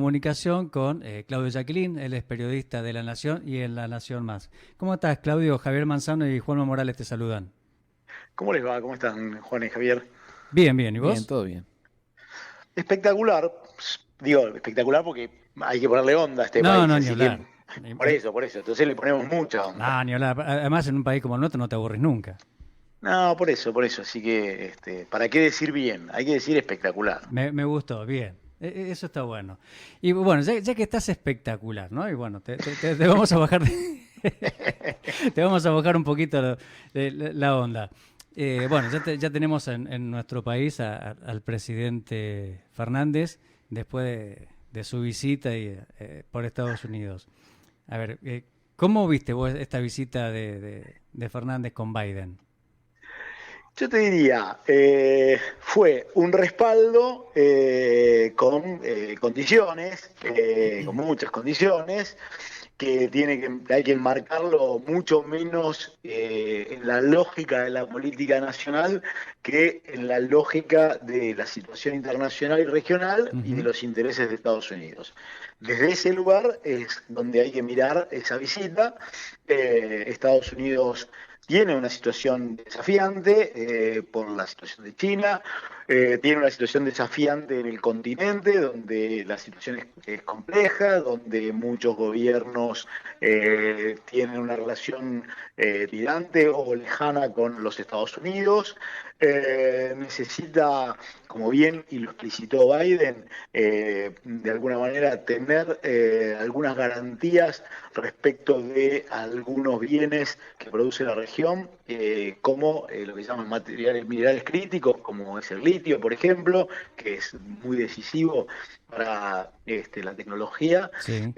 comunicación con Claudio Jacqueline, él es periodista de La Nación y en La Nación Más. ¿Cómo estás, Claudio? Javier Manzano y Juanma Morales te saludan. ¿Cómo les va? ¿Cómo están, Juan y Javier? Bien, bien, ¿y Bien, vos? todo bien. Espectacular, digo espectacular porque hay que ponerle onda a este No, país, no, ni así que hablar. Ni, por eso, entonces le ponemos mucha onda. no, ni hablar. Además, en un país como el nuestro no te aburres nunca. No, por eso, así que, ¿para qué decir bien? Hay que decir espectacular. Me gustó, bien. Eso está bueno. Y bueno, ya que estás espectacular, ¿no? Y bueno, te vamos a bajar, te vamos a bajar un poquito la onda. Bueno, ya tenemos en nuestro país al presidente Fernández después de su visita por Estados Unidos. A ver, ¿cómo viste vos esta visita de Fernández con Biden? Yo te diría, fue un respaldo con condiciones, con muchas condiciones, que hay que enmarcarlo mucho menos en la lógica de la política nacional que en la lógica de la situación internacional y regional y de Ujú. los intereses de Estados Unidos. Desde ese lugar es donde hay que mirar esa visita. Estados Unidos tiene una situación desafiante por la situación de China, tiene una situación desafiante en el continente, donde la situación es compleja, donde muchos gobiernos tienen una relación tirante o lejana con los Estados Unidos. Necesita, como bien y lo explicitó Biden, de alguna manera tener algunas garantías respecto de algunos bienes que produce la región, como lo que llaman materiales minerales críticos, como es el litio, por ejemplo, que es muy decisivo para la tecnología, Sí.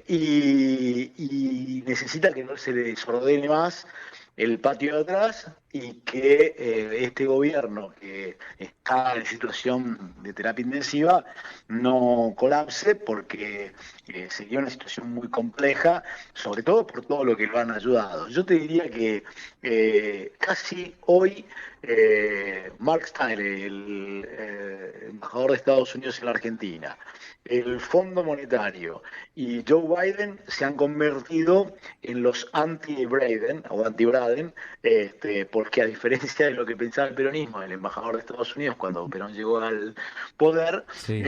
y necesita que no se le desordene más el patio de atrás y que este gobierno que está en situación de terapia intensiva no colapse porque sería una situación muy compleja, sobre todo por todo lo que lo han ayudado. Yo te diría que casi hoy Mark Steiner, el embajador de Estados Unidos en la Argentina, el Fondo Monetario y Joe Biden se han convertido en los anti-Braden o anti-Braden, porque a diferencia de lo que pensaba el peronismo, el embajador de Estados Unidos cuando Perón llegó al poder, Sí.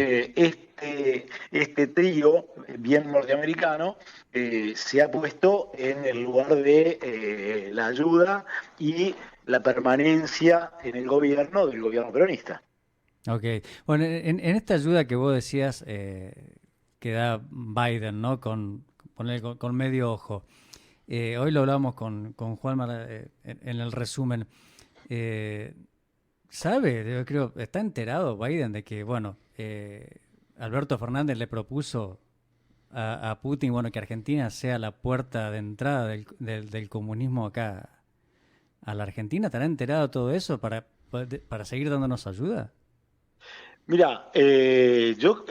este trío bien norteamericano se ha puesto en el lugar de la ayuda y la permanencia en el gobierno del gobierno peronista. Ok. Bueno, en esta ayuda que vos decías que da Biden, ¿no? Con medio ojo. Hoy lo hablamos con Juan en el resumen. Eh, ¿Sabe? Yo creo, ¿está enterado Biden de que, bueno, Alberto Fernández le propuso a Putin, bueno, que Argentina sea la puerta de entrada del comunismo acá a la Argentina? ¿Estará enterado todo eso para seguir dándonos ayuda? Mira, yo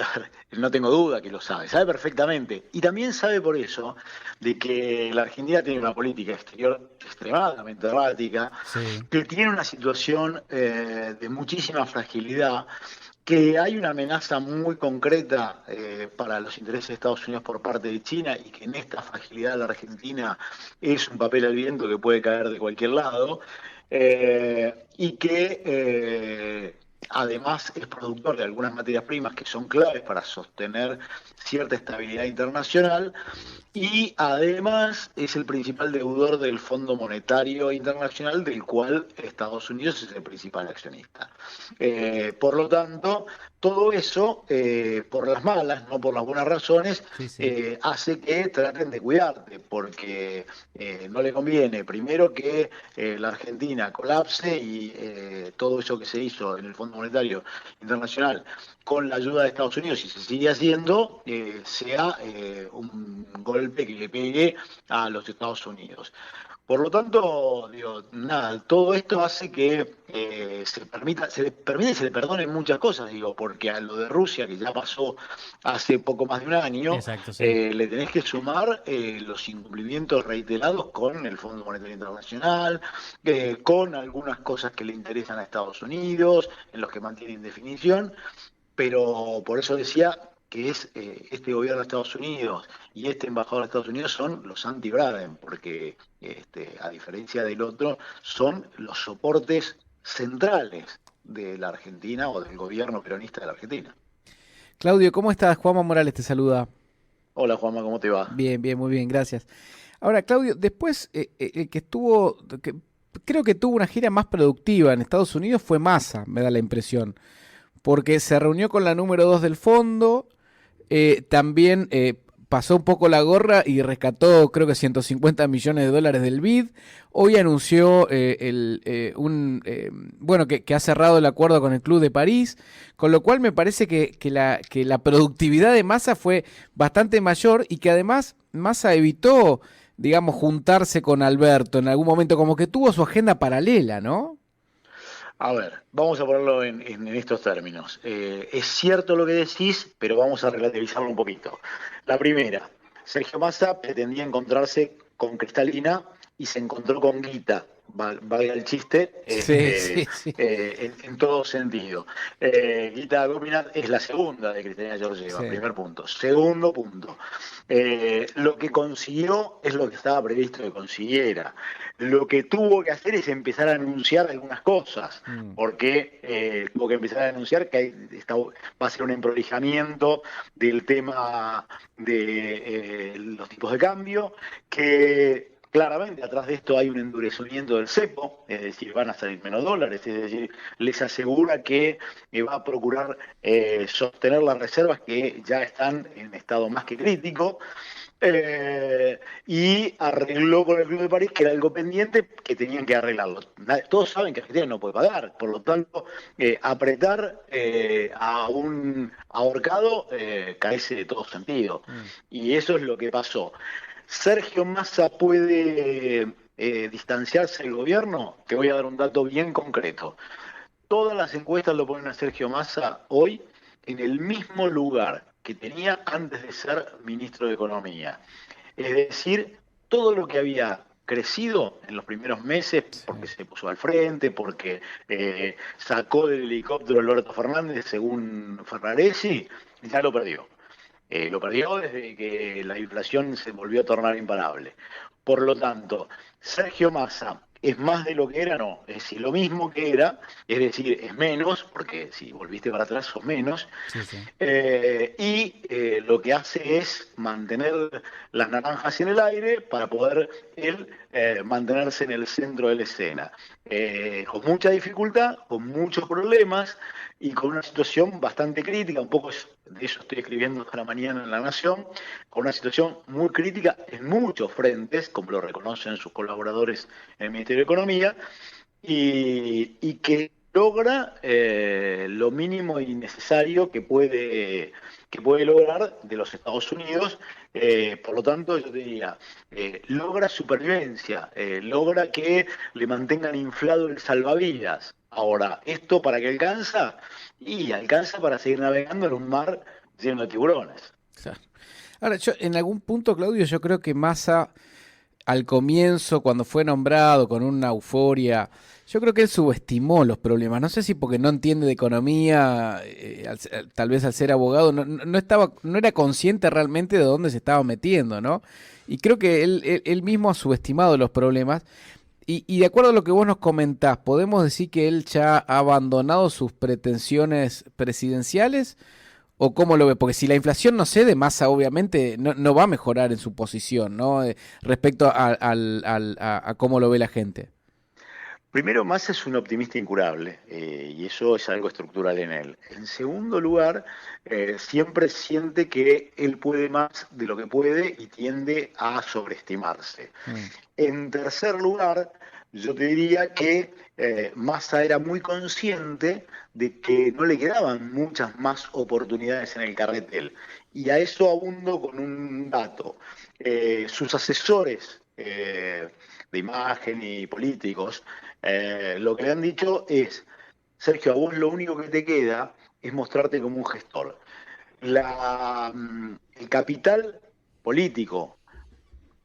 no tengo duda que lo sabe perfectamente. Y también sabe por eso de que la Argentina tiene una política exterior extremadamente errática, Sí. que tiene una situación de muchísima fragilidad, que hay una amenaza muy concreta para los intereses de Estados Unidos por parte de China y que en esta fragilidad la Argentina es un papel al viento que puede caer de cualquier lado, y que además es productor de algunas materias primas que son claves para sostener cierta estabilidad internacional y además es el principal deudor del Fondo Monetario Internacional, del cual Estados Unidos es el principal accionista. Por lo tanto, todo eso, por las malas, no por las buenas razones, Sí, sí. hace que traten de cuidarte, porque no le conviene, primero, que la Argentina colapse y todo eso que se hizo en el Fondo Monetario Internacional con la ayuda de Estados Unidos, y se sigue haciendo, sea un golpe que le pegue a los Estados Unidos. Por lo tanto, digo, nada, todo esto hace que se le permite y se le perdonen muchas cosas, digo, porque a lo de Rusia, que ya pasó hace poco más de un año, Exacto, sí. le tenés que sumar los incumplimientos reiterados con el Fondo Monetario Internacional, con algunas cosas que le interesan a Estados Unidos, en los que mantiene indefinición, pero por eso decía que es este gobierno de Estados Unidos y este embajador de Estados Unidos son los anti-Braden, porque a diferencia del otro, son los soportes centrales de la Argentina o del gobierno peronista de la Argentina. Claudio, ¿cómo estás? Juanma Morales te saluda. Hola Juanma, ¿cómo te va? Bien, bien, muy bien, gracias. Ahora, Claudio, después el que estuvo, creo que tuvo una gira más productiva en Estados Unidos fue Massa, me da la impresión, porque se reunió con la número 2 del fondo, también pasó un poco la gorra y rescató creo que 150 millones de dólares del BID. Hoy anunció bueno, que ha cerrado el acuerdo con el Club de París, con lo cual me parece que la productividad de Massa fue bastante mayor y que además Massa evitó, digamos, juntarse con Alberto en algún momento, como que tuvo su agenda paralela, ¿no? A ver, vamos a ponerlo en estos términos. Es cierto lo que decís, pero vamos a relativizarlo un poquito. La primera, Sergio Massa pretendía encontrarse con Cristalina y se encontró con Guita, valga el chiste, Sí, sí. en todo sentido. Guita Gómez es la segunda de Cristalina Georgieva, Sí. primer punto. Segundo punto, lo que consiguió es lo que estaba previsto que consiguiera. Lo que tuvo que hacer es empezar a anunciar algunas cosas, Mm. porque tuvo que empezar a anunciar que va a ser un emprolijamiento del tema de los tipos de cambio, que claramente atrás de esto hay un endurecimiento del cepo, es decir, van a salir menos dólares, es decir, les asegura que va a procurar sostener las reservas que ya están en estado más que crítico. Y arregló con el Club de París que era algo pendiente que tenían que arreglarlo. Todos saben que Argentina no puede pagar, por lo tanto, apretar a un ahorcado carece de todo sentido. Mm. Y eso es lo que pasó. ¿Sergio Massa puede distanciarse del gobierno? Te voy a dar un dato bien concreto. Todas las encuestas lo ponen a Sergio Massa hoy en el mismo lugar que tenía antes de ser ministro de Economía. Es decir, todo lo que había crecido en los primeros meses, Sí. porque se puso al frente, porque sacó del helicóptero Alberto Fernández, según Ferraresi, ya lo perdió. Lo perdió desde que la inflación se volvió a tornar imparable. Por lo tanto, Sergio Massa es más de lo que era, no, es decir, lo mismo que era, es decir, es menos, porque si volviste para atrás sos menos, Sí, sí. lo que hace es mantener las naranjas en el aire para poder él mantenerse en el centro de la escena, con mucha dificultad, con muchos problemas y con una situación bastante crítica, un poco de eso estoy escribiendo esta mañana en La Nación, con una situación muy crítica en muchos frentes, como lo reconocen sus colaboradores en el Ministerio de Economía, y que logra lo mínimo y necesario que puede lograr de los Estados Unidos. Por lo tanto, yo te diría, logra supervivencia, logra que le mantengan inflado el salvavidas. Ahora, ¿esto para qué alcanza? Y alcanza para seguir navegando en un mar lleno de tiburones. Claro. Ahora, yo en algún punto, Claudio, yo creo que Massa al comienzo, cuando fue nombrado con una euforia, yo creo que él subestimó los problemas. No sé si porque no entiende de economía, tal vez al ser abogado, no estaba, no era consciente realmente de dónde se estaba metiendo, ¿no? Y creo que él mismo ha subestimado los problemas. Y de acuerdo a lo que vos nos comentás, ¿podemos decir que él ya ha abandonado sus pretensiones presidenciales? ¿O cómo lo ve? Porque si la inflación no cede, Massa obviamente no va a mejorar en su posición, ¿no? Respecto a cómo lo ve la gente. Primero, Massa es un optimista incurable, y eso es algo estructural en él. En segundo lugar, siempre siente que él puede más de lo que puede y tiende a sobreestimarse. Mm. En tercer lugar, yo te diría que Massa era muy consciente de que no le quedaban muchas más oportunidades en el carretel. Y a eso abundo con un dato. Sus asesores de imagen y políticos, lo que le han dicho es, Sergio, a vos lo único que te queda es mostrarte como un gestor. El capital político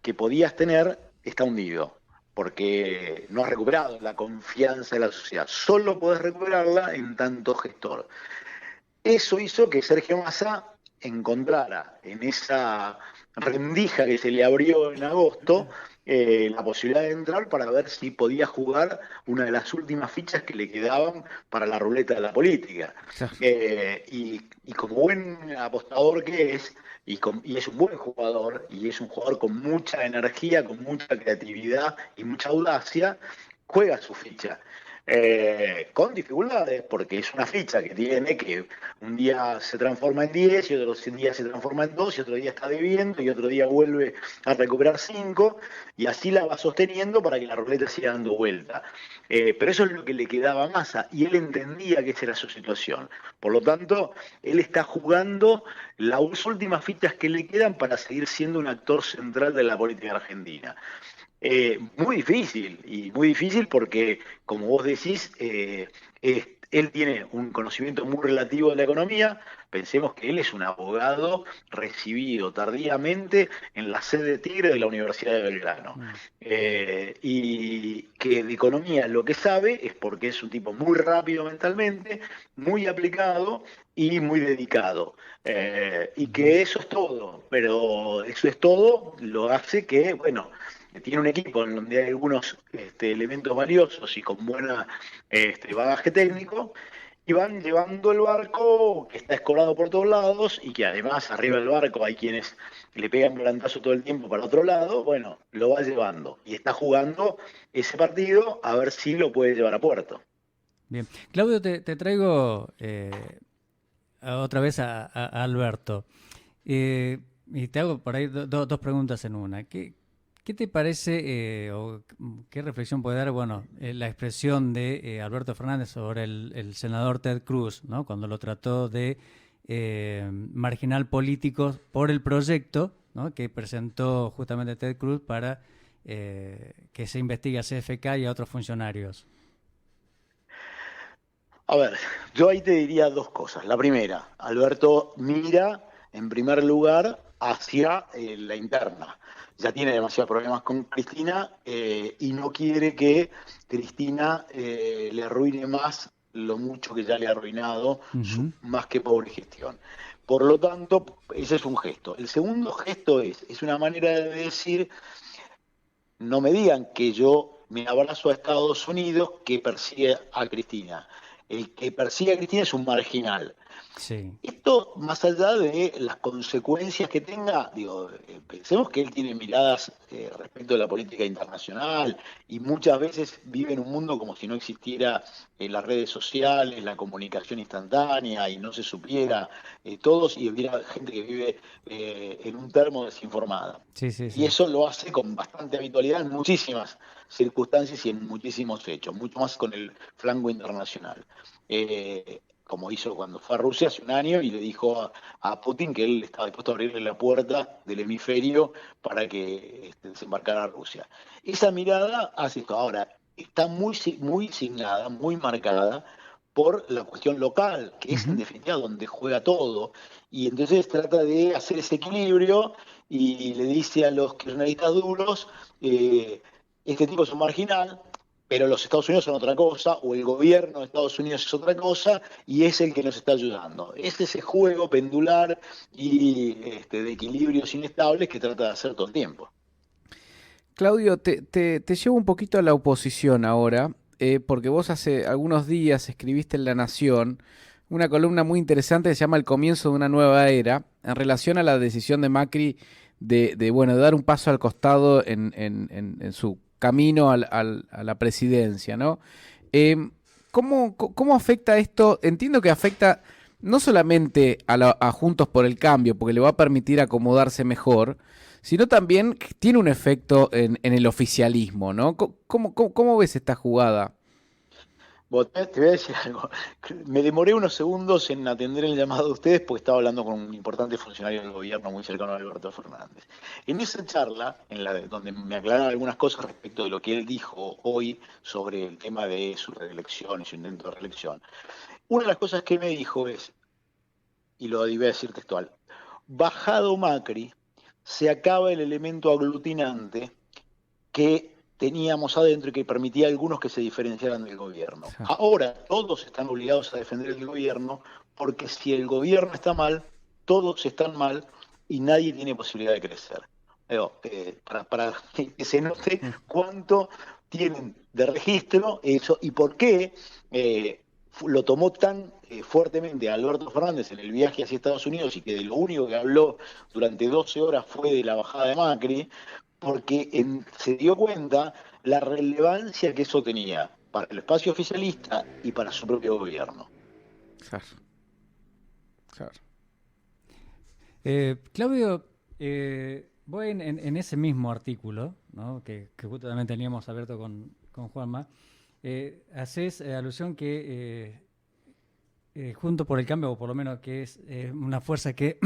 que podías tener está hundido, porque no has recuperado la confianza de la sociedad. Solo podés recuperarla en tanto gestor. Eso hizo que Sergio Massa encontrara en esa rendija que se le abrió en agosto la posibilidad de entrar para ver si podía jugar una de las últimas fichas que le quedaban para la ruleta de la política. Claro. Y como buen apostador que es, y es un buen jugador, y es un jugador con mucha energía, con mucha creatividad y mucha audacia, juega su ficha. Con dificultades, porque es una ficha que tiene que un día se transforma en 10 y otro día se transforma en 2 y otro día está debiendo y otro día vuelve a recuperar 5 y así la va sosteniendo para que la ruleta siga dando vuelta. Pero eso es lo que le quedaba a Massa y él entendía que esa era su situación. Por lo tanto, él está jugando las últimas fichas que le quedan para seguir siendo un actor central de la política argentina. Y muy difícil porque, como vos decís, él tiene un conocimiento muy relativo de la economía. Pensemos que él es un abogado recibido tardíamente en la sede Tigre de la Universidad de Belgrano. Y que de economía lo que sabe es porque es un tipo muy rápido mentalmente, muy aplicado y muy dedicado. Y que eso es todo, pero eso es todo, lo hace que, bueno, tiene un equipo en donde hay algunos elementos valiosos y con buena bagaje técnico, y van llevando el barco que está escorado por todos lados y que además arriba del barco hay quienes le pegan volantazo todo el tiempo para otro lado. Bueno, lo va llevando y está jugando ese partido a ver si lo puede llevar a puerto. Bien. Claudio, te traigo otra vez a Alberto. Y te hago por ahí dos preguntas en una. ¿Qué te parece o qué reflexión puede dar, bueno, la expresión de Alberto Fernández sobre el senador Ted Cruz, ¿no? Cuando lo trató de marginal político por el proyecto, ¿no?, que presentó justamente Ted Cruz para que se investigue a CFK y a otros funcionarios? A ver, yo ahí te diría dos cosas. La primera, Alberto mira en primer lugar hacia la interna. Ya tiene demasiados problemas con Cristina y no quiere que Cristina le arruine más lo mucho que ya le ha arruinado su más que pobre gestión. Por lo tanto, ese es un gesto. El segundo gesto es una manera de decir, no me digan que yo me abrazo a Estados Unidos que persigue a Cristina. El que persigue a Cristina es un marginal. Sí. Esto, más allá de las consecuencias que tenga, digo, pensemos que él tiene miradas respecto de la política internacional y muchas veces vive en un mundo como si no existiera las redes sociales, la comunicación instantánea y no se supiera todos y hubiera gente que vive en un termo desinformada. Sí, sí, Y sí. eso lo hace con bastante habitualidad en muchísimas circunstancias y en muchísimos hechos, mucho más con el flanco internacional. Como hizo cuando fue a Rusia hace un año y le dijo a Putin que él estaba dispuesto a abrirle la puerta del hemisferio para que desembarcara a Rusia. Esa mirada hace esto. Ahora, está muy signada, muy marcada por la cuestión local, que es en definitiva donde juega todo. Y entonces trata de hacer ese equilibrio y le dice a los kirchneristas duros, este tipo es un marginal, pero los Estados Unidos son otra cosa, o el gobierno de Estados Unidos es otra cosa, y es el que nos está ayudando. Es ese juego pendular y de equilibrios inestables que trata de hacer todo el tiempo. Claudio, te llevo un poquito a la oposición ahora, porque vos hace algunos días escribiste en La Nación una columna muy interesante que se llama El comienzo de una nueva era, en relación a la decisión de Macri de dar un paso al costado en su camino a la presidencia, ¿no? ¿Cómo afecta esto? Entiendo que afecta no solamente a Juntos por el Cambio, porque le va a permitir acomodarse mejor, sino también que tiene un efecto en el oficialismo, ¿no? ¿Cómo ves esta jugada? Te voy a decir algo. Me demoré unos segundos en atender el llamado de ustedes porque estaba hablando con un importante funcionario del gobierno muy cercano a Alberto Fernández. En esa charla, donde me aclararon algunas cosas respecto de lo que él dijo hoy sobre el tema de su reelección y su intento de reelección, una de las cosas que me dijo es, y lo voy a decir textual, bajado Macri, se acaba el elemento aglutinante que teníamos adentro y que permitía a algunos que se diferenciaran del gobierno. Ahora todos están obligados a defender el gobierno porque si el gobierno está mal, todos están mal y nadie tiene posibilidad de crecer. Para que se note cuánto tienen de registro eso y por qué lo tomó tan fuertemente Alberto Fernández en el viaje hacia Estados Unidos y que de lo único que habló durante 12 horas fue de la bajada de Macri, porque se dio cuenta la relevancia que eso tenía para el espacio oficialista y para su propio gobierno. Claro. Claro. Claudio, vos en ese mismo artículo, ¿no? que justamente teníamos abierto con Juanma, haces alusión que Juntos por el Cambio, o por lo menos que es una fuerza que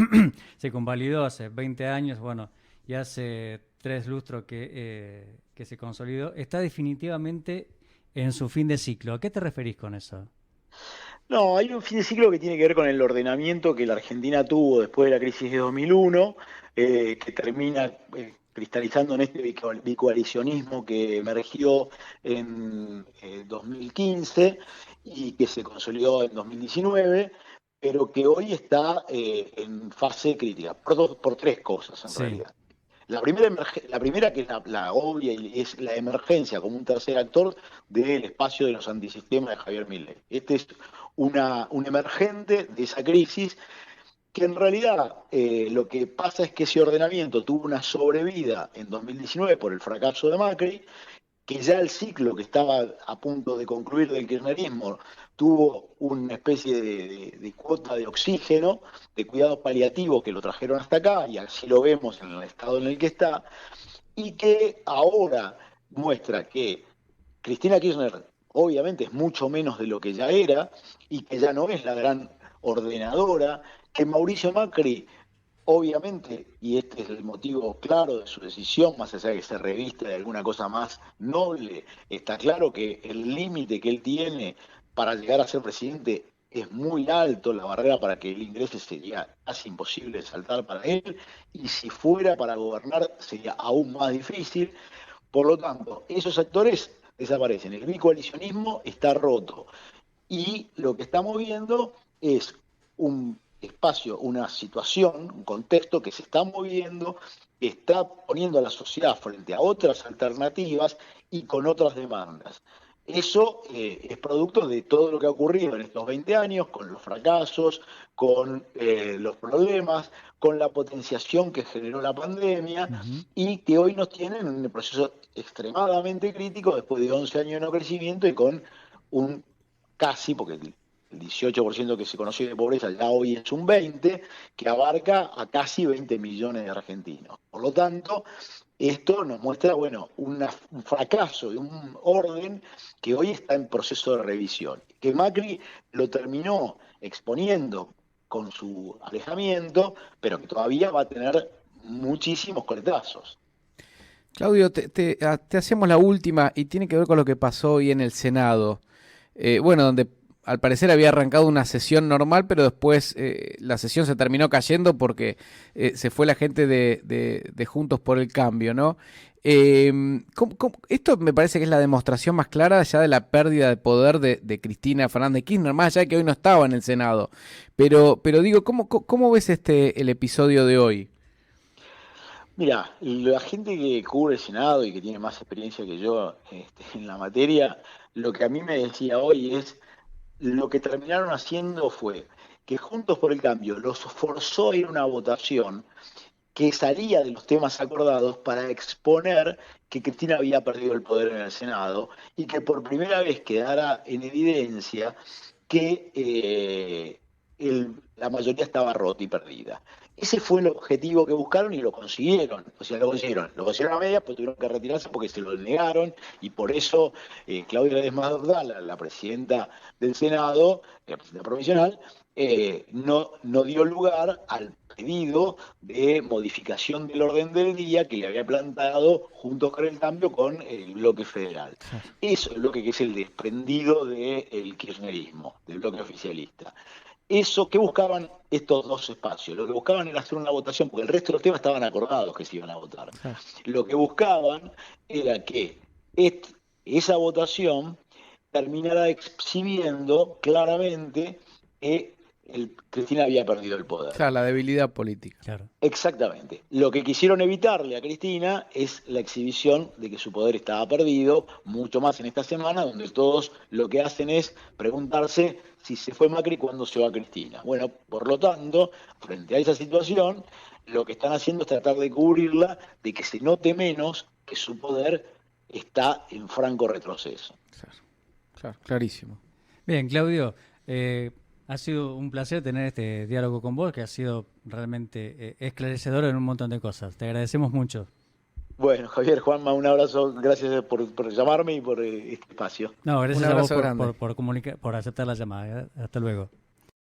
se convalidó hace 20 años, bueno, y hace 3 lustros que se consolidó, está definitivamente en su fin de ciclo. ¿A qué te referís con eso? No, hay un fin de ciclo que tiene que ver con el ordenamiento que la Argentina tuvo después de la crisis de 2001, que termina cristalizando en este bicoalicionismo que emergió en 2015 y que se consolidó en 2019, pero que hoy está en fase crítica, por 3 cosas en realidad. La primera, que es la obvia, y es la emergencia como un tercer actor del espacio de los antisistemas de Javier Milei. Este es un emergente de esa crisis que en realidad lo que pasa es que ese ordenamiento tuvo una sobrevida en 2019 por el fracaso de Macri, que ya el ciclo que estaba a punto de concluir del kirchnerismo tuvo una especie de cuota de oxígeno, de cuidados paliativos que lo trajeron hasta acá, y así lo vemos en el estado en el que está, y que ahora muestra que Cristina Kirchner obviamente es mucho menos de lo que ya era, y que ya no es la gran ordenadora, que Mauricio Macri obviamente, y este es el motivo claro de su decisión, más allá de que se reviste de alguna cosa más noble, está claro que el límite que él tiene para llegar a ser presidente es muy alto, la barrera para que él ingrese sería casi imposible de saltar para él, y si fuera para gobernar sería aún más difícil. Por lo tanto, esos actores desaparecen, el bicoalicionismo está roto, y lo que estamos viendo es un espacio, una situación, un contexto que se está moviendo, que está poniendo a la sociedad frente a otras alternativas y con otras demandas. Eso es producto de todo lo que ha ocurrido en estos 20 años, con los fracasos, con los problemas, con la potenciación que generó la pandemia y que hoy nos tienen en un proceso extremadamente crítico después de 11 años de no crecimiento y con un casi, porque el 18% que se conoció de pobreza ya hoy es un 20%, que abarca a casi 20 millones de argentinos. Por lo tanto, esto nos muestra, bueno, un fracaso de un orden que hoy está en proceso de revisión, que Macri lo terminó exponiendo con su alejamiento, pero que todavía va a tener muchísimos coletazos. Claudio, te hacemos la última y tiene que ver con lo que pasó hoy en el Senado. Bueno, donde al parecer había arrancado una sesión normal, pero después la sesión se terminó cayendo porque se fue la gente de Juntos por el Cambio, ¿no? Esto me parece que es la demostración más clara ya de la pérdida de poder de Cristina Fernández Kirchner, más allá de que hoy no estaba en el Senado. Pero digo, ¿cómo ves el episodio de hoy? Mira, la gente que cubre el Senado y que tiene más experiencia que yo en la materia, lo que a mí me decía hoy es, lo que terminaron haciendo fue que Juntos por el Cambio los forzó a ir a una votación que salía de los temas acordados para exponer que Cristina había perdido el poder en el Senado y que por primera vez quedara en evidencia que la mayoría estaba rota y perdida. Ese fue el objetivo que buscaron y lo consiguieron. O sea, lo consiguieron a medias, pero tuvieron que retirarse porque se lo negaron, y por eso Claudia Ledesma, la presidenta del Senado, la presidenta provisional, no dio lugar al pedido de modificación del orden del día que le había plantado Juntos con el Cambio con el bloque federal. Eso es lo que es el desprendido del kirchnerismo, del bloque oficialista. Eso, ¿qué buscaban estos dos espacios? Lo que buscaban era hacer una votación, porque el resto de los temas estaban acordados que se iban a votar. Lo que buscaban era que esa votación terminara exhibiendo claramente que Cristina había perdido el poder. O sea, la debilidad política. Claro. Exactamente. Lo que quisieron evitarle a Cristina es la exhibición de que su poder estaba perdido, mucho más en esta semana, donde todos lo que hacen es preguntarse si se fue Macri, ¿cuándo se va Cristina? Bueno, por lo tanto, frente a esa situación, lo que están haciendo es tratar de cubrirla, de que se note menos que su poder está en franco retroceso. Claro, clarísimo. Bien, Claudio, ha sido un placer tener este diálogo con vos, que ha sido realmente esclarecedor en un montón de cosas. Te agradecemos mucho. Bueno, Javier, Juanma, un abrazo, gracias por llamarme y por este espacio. No, gracias Un a vos abrazo grande. por comunicar, por aceptar la llamada. Hasta luego.